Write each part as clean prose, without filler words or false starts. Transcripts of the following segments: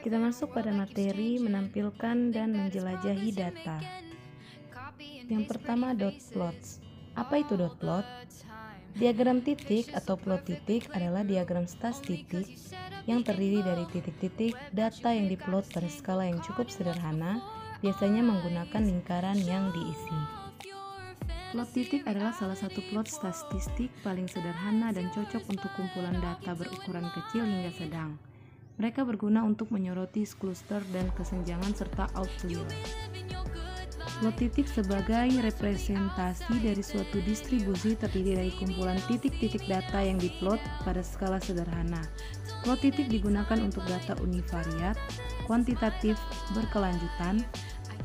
Kita masuk pada materi menampilkan dan menjelajahi data. Yang pertama, dot plots. Apa itu dot plot? Diagram titik atau plot titik adalah diagram stas titik yang terdiri dari titik-titik data yang diplot pada skala yang cukup sederhana, biasanya menggunakan lingkaran yang diisi. Plot titik adalah salah satu plot statistik paling sederhana dan cocok untuk kumpulan data berukuran kecil hingga sedang. Mereka berguna untuk menyoroti cluster dan kesenjangan serta outlier. Plot titik sebagai representasi dari suatu distribusi terdiri dari kumpulan titik-titik data yang diplot pada skala sederhana. Plot titik digunakan untuk data univariat, kuantitatif, berkelanjutan.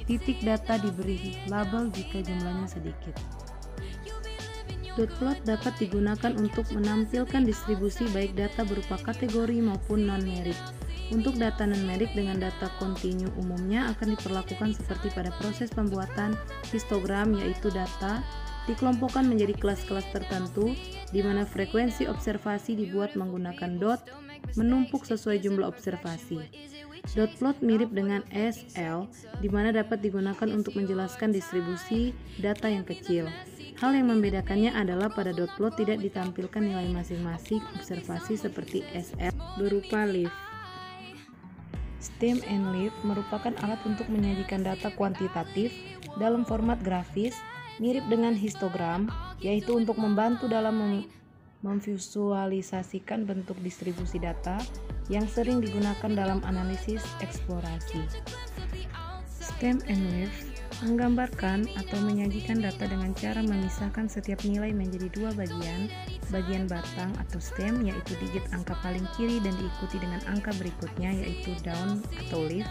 Titik data diberi label jika jumlahnya sedikit. Dot plot dapat digunakan untuk menampilkan distribusi baik data berupa kategori maupun non-merik. Untuk data non-merik dengan data kontinu umumnya akan diperlakukan seperti pada proses pembuatan histogram, yaitu data dikelompokkan menjadi kelas-kelas tertentu di mana frekuensi observasi dibuat menggunakan dot menumpuk sesuai jumlah observasi. Dot plot mirip dengan SL, di mana dapat digunakan untuk menjelaskan distribusi data yang kecil. Hal yang membedakannya adalah pada dot plot tidak ditampilkan nilai masing-masing observasi seperti SL berupa leaf. Stem and leaf merupakan alat untuk menyajikan data kuantitatif dalam format grafis, mirip dengan histogram, yaitu untuk membantu dalam memvisualisasikan bentuk distribusi data yang sering digunakan dalam analisis eksplorasi. Stem and leaf menggambarkan atau menyajikan data dengan cara memisahkan setiap nilai menjadi dua bagian, bagian batang atau stem yaitu digit angka paling kiri dan diikuti dengan angka berikutnya yaitu down atau leaf,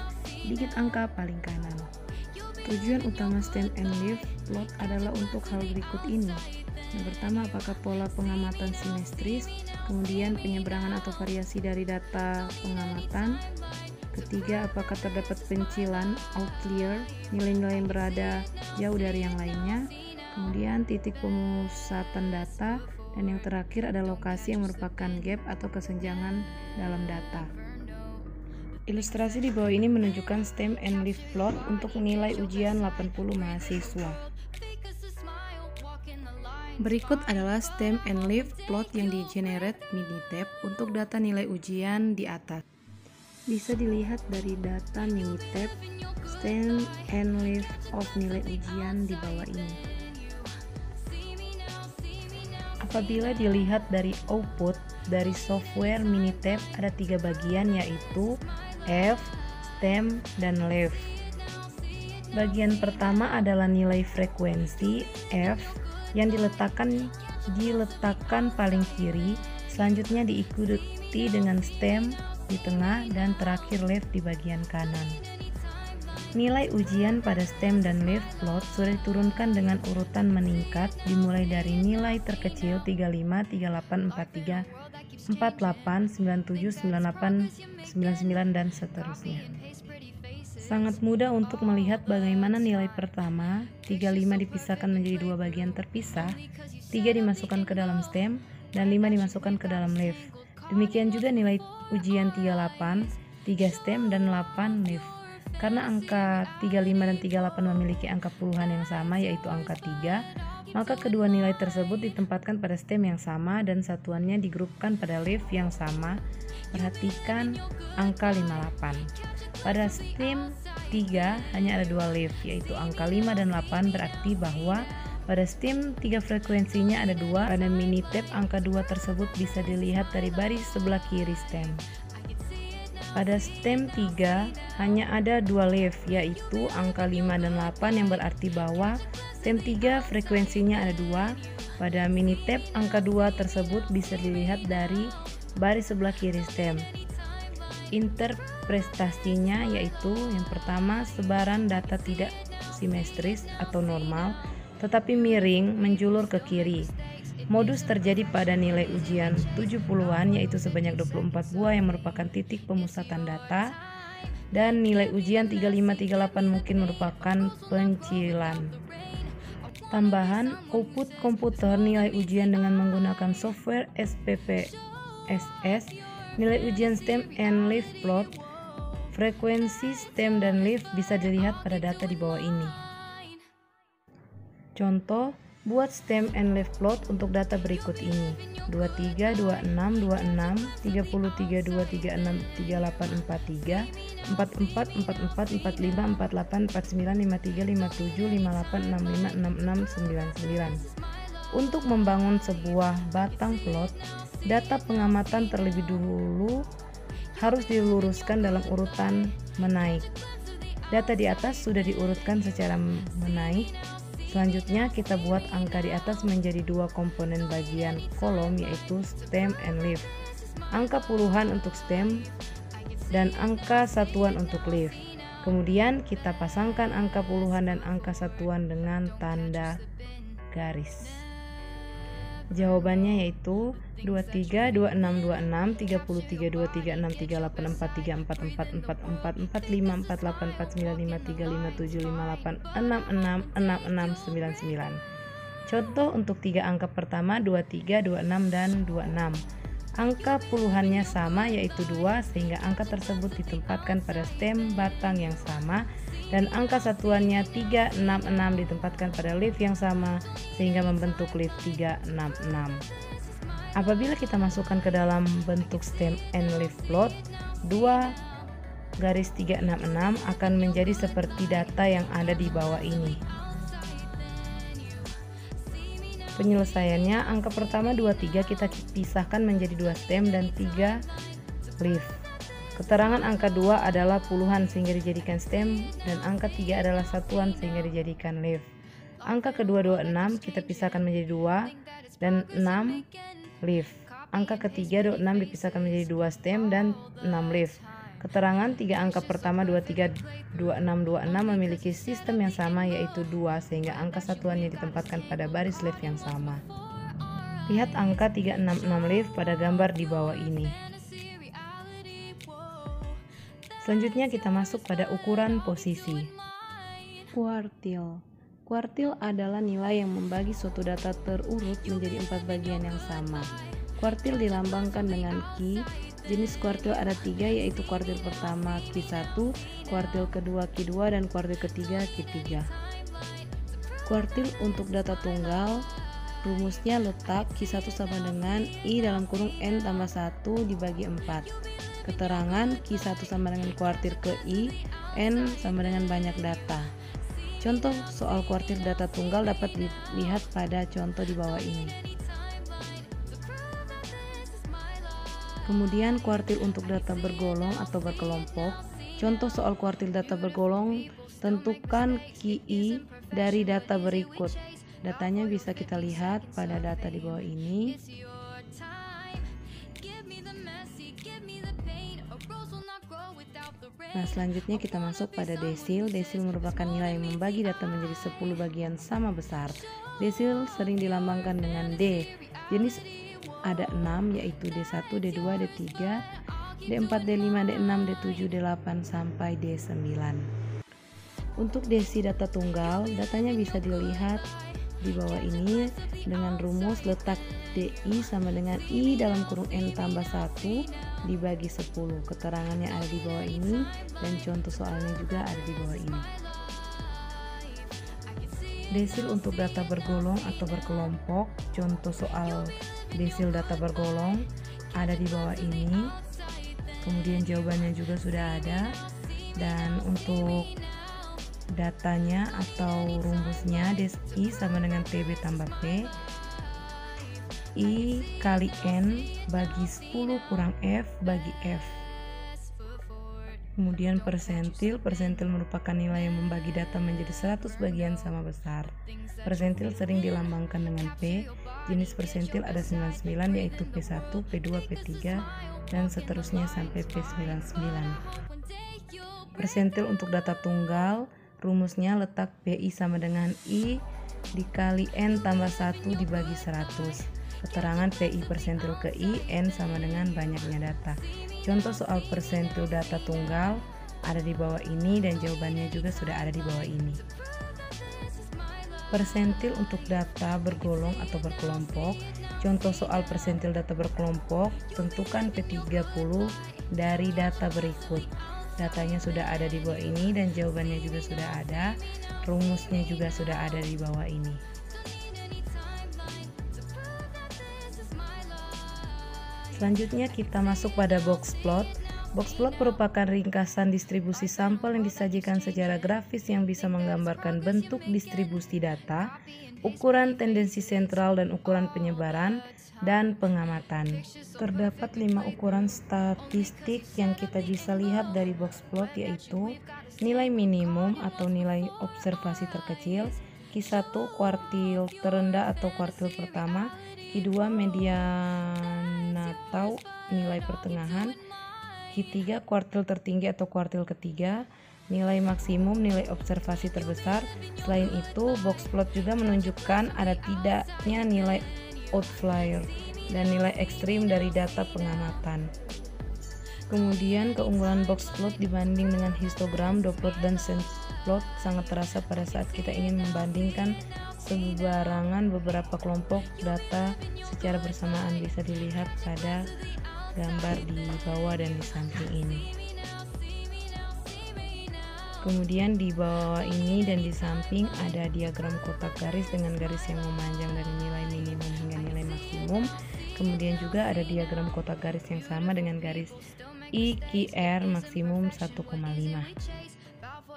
digit angka paling kanan. Tujuan utama stem and leaf plot adalah untuk hal berikut ini. Yang pertama, apakah pola pengamatan simetris, kemudian penyeberangan atau variasi dari data pengamatan. Ketiga, apakah terdapat pencilan, outlier, nilai-nilai yang berada jauh dari yang lainnya. Kemudian titik pemusatan data, dan yang terakhir ada lokasi yang merupakan gap atau kesenjangan dalam data. Ilustrasi di bawah ini menunjukkan stem and leaf plot untuk nilai ujian 80 mahasiswa. Berikut adalah stem and leaf plot yang di-generate Minitab untuk data nilai ujian di atas. Bisa dilihat dari data Minitab stem and leaf of nilai ujian di bawah ini. Apabila dilihat dari output dari software Minitab ada tiga bagian yaitu F, stem, dan leaf. Bagian pertama adalah nilai frekuensi F yang diletakkan paling kiri, selanjutnya diikuti dengan stem di tengah dan terakhir leaf di bagian kanan. Nilai ujian pada stem dan leaf plot sudah diturunkan dengan urutan meningkat dimulai dari nilai terkecil 35, 38, 43, 48, 97, 98, 99 dan seterusnya. Sangat mudah untuk melihat bagaimana nilai pertama 35 dipisahkan menjadi dua bagian terpisah, 3 dimasukkan ke dalam stem dan 5 dimasukkan ke dalam leaf. Demikian juga nilai ujian 38, 3 stem dan 8 leaf. Karena angka 35 dan 38 memiliki angka puluhan yang sama yaitu angka 3, maka kedua nilai tersebut ditempatkan pada stem yang sama dan satuannya digrupkan pada leaf yang sama. Perhatikan angka 58. Pada stem 3 hanya ada dua leaf yaitu angka 5 dan 8, berarti bahwa pada stem 3 frekuensinya ada 2. Pada Minitab angka 2 tersebut bisa dilihat dari baris sebelah kiri stem. Pada stem 3 hanya ada 2 leaf yaitu angka 5 dan 8 yang berarti bahwa stem 3 frekuensinya ada 2. Pada Minitab angka 2 tersebut bisa dilihat dari baris sebelah kiri stem. Interpretasinya yaitu yang pertama, sebaran data tidak simetris atau normal tetapi miring menjulur ke kiri. Modus terjadi pada nilai ujian 70-an yaitu sebanyak 24 buah yang merupakan titik pemusatan data, dan nilai ujian 35, 38 mungkin merupakan pencilan. Tambahan, output komputer nilai ujian dengan menggunakan software SPSS, nilai ujian stem and leaf plot Frekuensi stem dan leaf bisa dilihat pada data di bawah ini. Contoh, buat stem and leaf plot untuk data berikut ini: 23, 26, 26, 33, 2, 36, 38, 43, 44, 44, 45, 48, 49, 53, 57, 58, 65, 66, 99. Untuk membangun sebuah batang plot, data pengamatan terlebih dulu harus diluruskan dalam urutan menaik. Data di atas sudah diurutkan secara menaik. Selanjutnya kita buat angka di atas menjadi dua komponen bagian kolom, yaitu stem and leaf. Angka puluhan untuk stem dan angka satuan untuk leaf. Kemudian kita pasangkan angka puluhan dan angka satuan dengan tanda garis. Jawabannya yaitu 23, 26, 26, 33, 2, 36, 38, 43, 44, 44, 45, 48, 49, 53, 57, 58, 66, 66, 99. Contoh untuk tiga angka pertama 23, 26, dan 26. Angka puluhannya sama, yaitu 2, sehingga angka tersebut ditempatkan pada stem batang yang sama, dan angka satuannya 366 ditempatkan pada leaf yang sama, sehingga membentuk leaf 366. Apabila kita masukkan ke dalam bentuk stem and leaf plot, 2 garis 366 akan menjadi seperti data yang ada di bawah ini. Penyelesaiannya, angka pertama 23 kita pisahkan menjadi 2 stem dan 3 leaf. Keterangan angka 2 adalah puluhan sehingga dijadikan stem, dan angka 3 adalah satuan sehingga dijadikan leaf. Angka kedua 26 kita pisahkan menjadi 2 dan 6 leaf. Angka ketiga 26 dipisahkan menjadi 2 stem dan 6 leaf. Keterangan tiga angka pertama 23, 26, 26 memiliki sistem yang sama, yaitu 2, sehingga angka satuannya ditempatkan pada baris leaf yang sama. Lihat angka 366 leaf pada gambar di bawah ini. Selanjutnya kita masuk pada ukuran posisi. Kuartil. Kuartil adalah nilai yang membagi suatu data terurut menjadi 4 bagian yang sama. Kuartil dilambangkan dengan Q. Jenis kuartil ada 3, yaitu kuartil pertama Q1, kuartil kedua Q2, dan kuartil ketiga Q3. Kuartil untuk data tunggal, rumusnya letak Q1 sama dengan I dalam kurung N tambah 1 dibagi 4. Keterangan Q1 sama dengan kuartil ke I, N sama dengan banyak data. Contoh soal kuartil data tunggal dapat dilihat pada contoh di bawah ini. Kemudian kuartil untuk data bergolong atau berkelompok. Contoh soal kuartil data bergolong, tentukan KI dari data berikut. Datanya bisa kita lihat pada data di bawah ini. Nah, selanjutnya kita masuk pada desil. Desil merupakan nilai yang membagi data menjadi 10 bagian sama besar. Desil sering dilambangkan dengan D. Jenis ada 6, yaitu D1, D2, D3, D4, D5, D6, D7, D8 sampai D9. Untuk desi data tunggal, datanya bisa dilihat di bawah ini dengan rumus letak DI sama dengan I dalam kurung N tambah 1 dibagi 10. Keterangannya ada di bawah ini dan contoh soalnya juga ada di bawah ini. Desil untuk data bergolong atau berkelompok, contoh soal desil data bergolong ada di bawah ini. Kemudian jawabannya juga sudah ada, dan untuk datanya atau rumusnya DSI sama dengan PB tambah P, I kali N bagi 10 kurang F bagi F. Kemudian persentil merupakan nilai yang membagi data menjadi 100 bagian sama besar. Persentil sering dilambangkan dengan P. Jenis persentil ada 99, yaitu P1, P2, P3, dan seterusnya sampai P99. Persentil untuk data tunggal, rumusnya letak PI sama dengan I dikali N tambah 1 dibagi 100. Keterangan PI persentil ke I, N sama dengan banyaknya data. Contoh soal persentil data tunggal ada di bawah ini dan jawabannya juga sudah ada di bawah ini. Persentil untuk data bergolong atau berkelompok. Contoh soal persentil data berkelompok, tentukan P30 dari data berikut. Datanya sudah ada di bawah ini dan jawabannya juga sudah ada. Rumusnya juga sudah ada di bawah ini. Selanjutnya kita masuk pada box plot. Box plot merupakan ringkasan distribusi sampel yang disajikan secara grafis yang bisa menggambarkan bentuk distribusi data, ukuran tendensi sentral dan ukuran penyebaran, dan pengamatan. Terdapat 5 ukuran statistik yang kita bisa lihat dari box plot, yaitu nilai minimum atau nilai observasi terkecil, Q1 kuartil terendah atau kuartil pertama, Q2 median atau nilai pertengahan, Q3 kuartil tertinggi atau kuartil ketiga, nilai maksimum, nilai observasi terbesar. Selain itu, box plot juga menunjukkan ada tidaknya nilai outlier dan nilai ekstrim dari data pengamatan. Kemudian keunggulan box plot dibanding dengan histogram, dot plot, dan sense plot sangat terasa pada saat kita ingin membandingkan sebarangan beberapa kelompok data secara bersamaan. Bisa dilihat pada gambar di bawah dan di samping ini. Kemudian di bawah ini dan di samping ada diagram kotak garis dengan garis yang memanjang dari nilai minimum hingga nilai maksimum. Kemudian juga ada diagram kotak garis yang sama dengan garis IQR maksimum 1,5.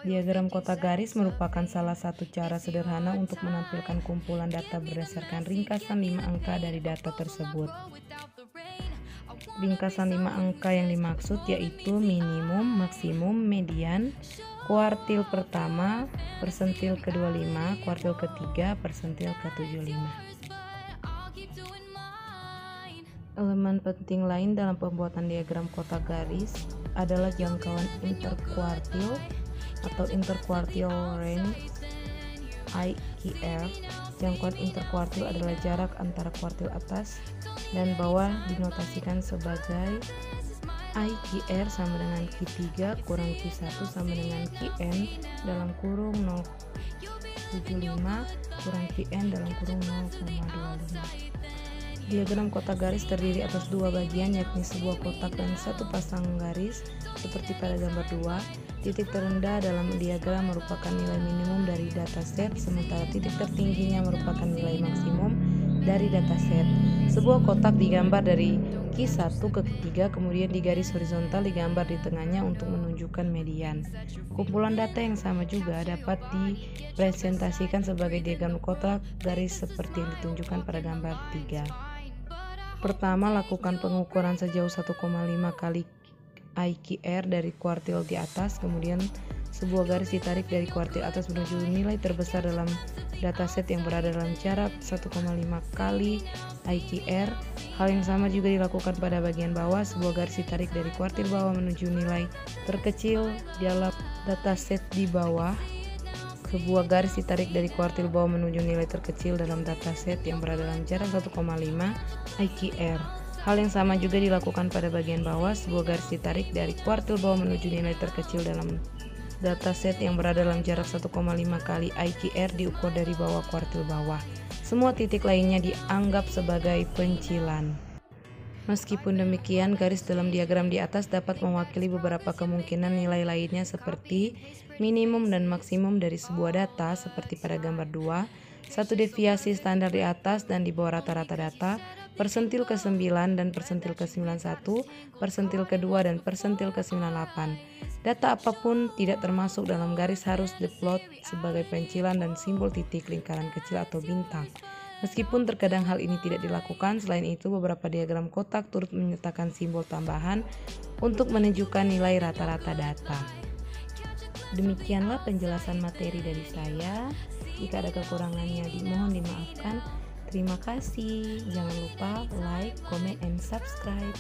Diagram kotak garis merupakan salah satu cara sederhana untuk menampilkan kumpulan data berdasarkan ringkasan 5 angka dari data tersebut. Ringkasan 5 angka yang dimaksud yaitu minimum, maksimum, median, kuartil pertama, persentil ke-25, kuartil ketiga, persentil ke-75. Elemen penting lain dalam pembuatan diagram kotak garis adalah jangkauan interkuartil atau interquartile range IQR. Jangkauan interkuartil adalah jarak antara kuartil atas dan bawah, dinotasikan sebagai IQR sama dengan Q3 kurang Q1 sama dengan QN dalam kurung 0,75 kurang QN dalam kurung 0,25. Diagram kotak garis terdiri atas 2 bagian, yakni sebuah kotak dan satu pasang garis seperti pada gambar 2. Titik terendah dalam diagram merupakan nilai minimum dari dataset, sementara titik tertingginya merupakan nilai maksimum dari dataset. Sebuah kotak digambar dari Q1 ke Q3, kemudian di garis horizontal digambar di tengahnya untuk menunjukkan median. Kumpulan data yang sama juga dapat dipresentasikan sebagai diagram kotak garis seperti yang ditunjukkan pada gambar 3. Pertama, lakukan pengukuran sejauh 1,5 kali IQR dari kuartil di atas, kemudian sebuah garis ditarik dari kuartil atas menuju nilai terbesar dalam dataset yang berada dalam jarak 1,5 kali IQR. Hal yang sama juga dilakukan pada bagian bawah, sebuah garis ditarik dari kuartil bawah menuju nilai terkecil dalam dataset di bawah. Sebuah garis ditarik dari kuartil bawah menuju nilai terkecil dalam dataset yang berada dalam jarak 1,5 IQR. Hal yang sama juga dilakukan pada bagian bawah, sebuah garis ditarik dari kuartil bawah menuju nilai terkecil dalam dataset yang berada dalam jarak 1,5 kali IQR diukur dari bawah kuartil bawah. Semua titik lainnya dianggap sebagai pencilan. Meskipun demikian, garis dalam diagram di atas dapat mewakili beberapa kemungkinan nilai lainnya seperti minimum dan maksimum dari sebuah data seperti pada gambar 2, satu deviasi standar di atas dan di bawah rata-rata data, persentil ke-9 dan persentil ke-91, persentil ke-2 dan persentil ke-98. Data apapun tidak termasuk dalam garis harus diplot sebagai pencilan dan simbol titik, lingkaran kecil atau bintang. Meskipun terkadang hal ini tidak dilakukan, selain itu beberapa diagram kotak turut menyertakan simbol tambahan untuk menunjukkan nilai rata-rata data. Demikianlah penjelasan materi dari saya. Jika ada kekurangannya dimohon dimaafkan. Terima kasih. Jangan lupa like, comment, and subscribe.